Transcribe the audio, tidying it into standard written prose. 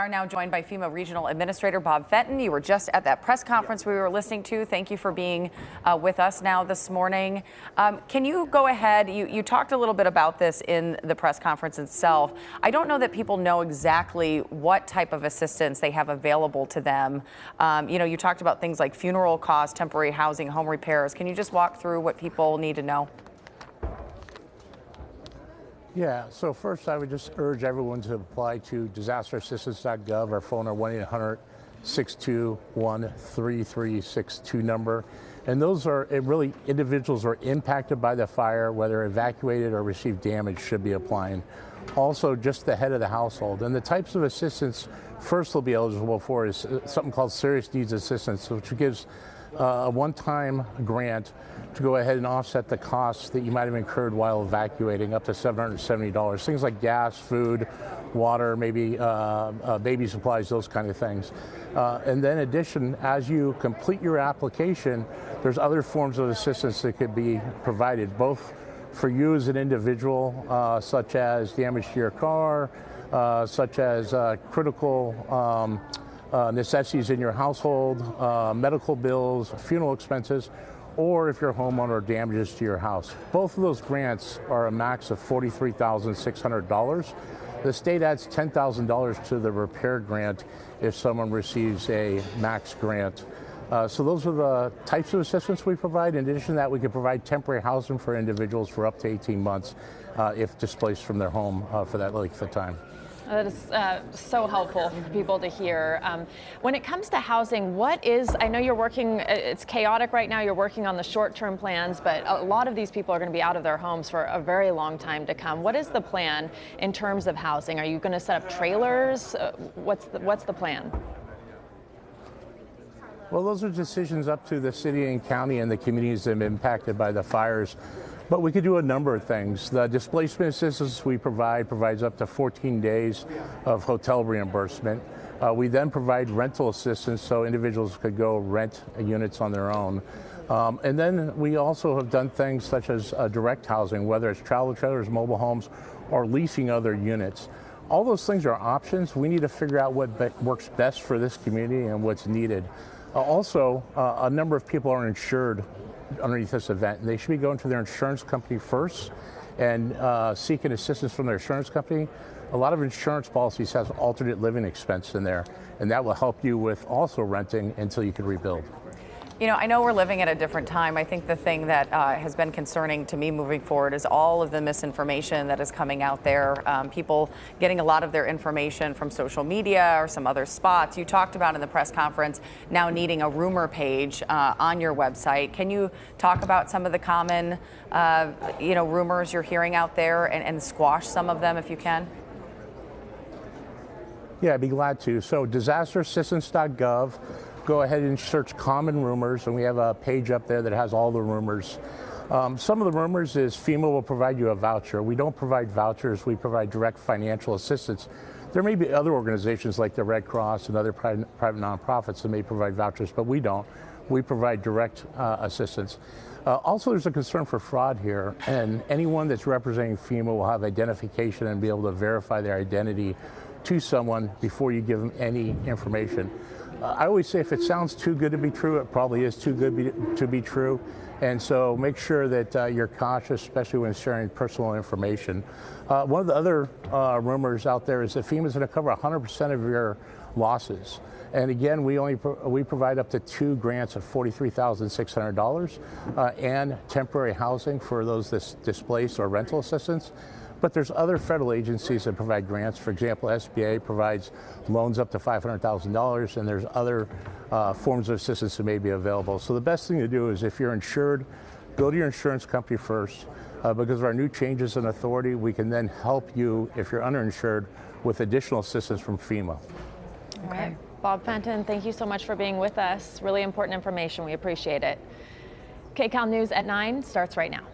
are now joined by FEMA Regional Administrator Bob Fenton. You were just at that press conference we were listening to. Thank you for being with us now this morning. Can you go ahead? You talked a little bit about this in the press conference itself. I don't know that people know exactly what type of assistance they have available to them. You talked about things like funeral costs, temporary housing, home repairs. Can you just walk through what people need to know? Yeah, so first I would just urge everyone to apply to disasterassistance.gov or phone our 1-800-621-3362 number. And those are really individuals who are impacted by the fire, whether evacuated or received damage, should be applying. Also, just the head of the household. And the types of assistance first they'll be eligible for is something called serious needs assistance, which gives a one-time grant to go ahead and offset the costs that you might have incurred while evacuating, up to $770. Things like gas, food, water, maybe baby supplies, those kind of things. And then in addition, as you complete your application, there's other forms of assistance that could be provided, both for you as an individual, such as damage to your car, such as critical necessities in your household, medical bills, funeral expenses, or if you're a homeowner, damages to your house. Both of those grants are a max of $43,600. The state adds $10,000 to the repair grant if someone receives a max grant. So those are the types of assistance we provide. In addition to that, we can provide temporary housing for individuals for up to 18 months if displaced from their home for that length of time. That is so helpful for people to hear. When it comes to housing, I know you're working, it's chaotic right now, you're working on the short-term plans, but a lot of these people are going to be out of their homes for a very long time to come. What is the plan in terms of housing? Are you going to set up trailers? What's the plan? Well, those are decisions up to the city and county and the communities that have been impacted by the fires. But we could do a number of things. The displacement assistance we provides up to 14 days of hotel reimbursement. We then provide rental assistance so individuals could go rent units on their own. And then we also have done things such as direct housing, whether it's travel trailers, mobile homes, or leasing other units. All those things are options. We need to figure out what works best for this community and what's needed. Also, a number of people are insured underneath this event, and they should be going to their insurance company first and seeking assistance from their insurance company. A lot of insurance policies have alternate living expense in there, and that will help you with also renting until you can rebuild. I know we're living at a different time. I think the thing that has been concerning to me moving forward is all of the misinformation that is coming out there. People getting a lot of their information from social media or some other spots. You talked about in the press conference now needing a rumor page on your website. Can you talk about some of the common, rumors you're hearing out there and squash some of them if you can? Yeah, I'd be glad to. So disasterassistance.gov. Go ahead and search common rumors, and we have a page up there that has all the rumors. Some of the rumors is FEMA will provide you a voucher. We don't provide vouchers, we provide direct financial assistance. There may be other organizations like the Red Cross and other private nonprofits that may provide vouchers, but we don't. We provide direct assistance. Also, there's a concern for fraud here, and anyone that's representing FEMA will have identification and be able to verify their identity to someone before you give them any information. I always say if it sounds too good to be true, it probably is too good to be true. And so make sure that you're cautious, especially when sharing personal information. One of the other rumors out there is that FEMA is going to cover 100% of your losses. And again, we provide up to 2 grants of $43,600 and temporary housing for those that's displaced or rental assistance. But there's other federal agencies that provide grants. For example, SBA provides loans up to $500,000, and there's other forms of assistance that may be available. So the best thing to do is if you're insured, go to your insurance company first. Because of our new changes in authority, we can then help you, if you're underinsured, with additional assistance from FEMA. All right. Bob Fenton, thank you so much for being with us. Really important information. We appreciate it. KCAL News at 9 starts right now.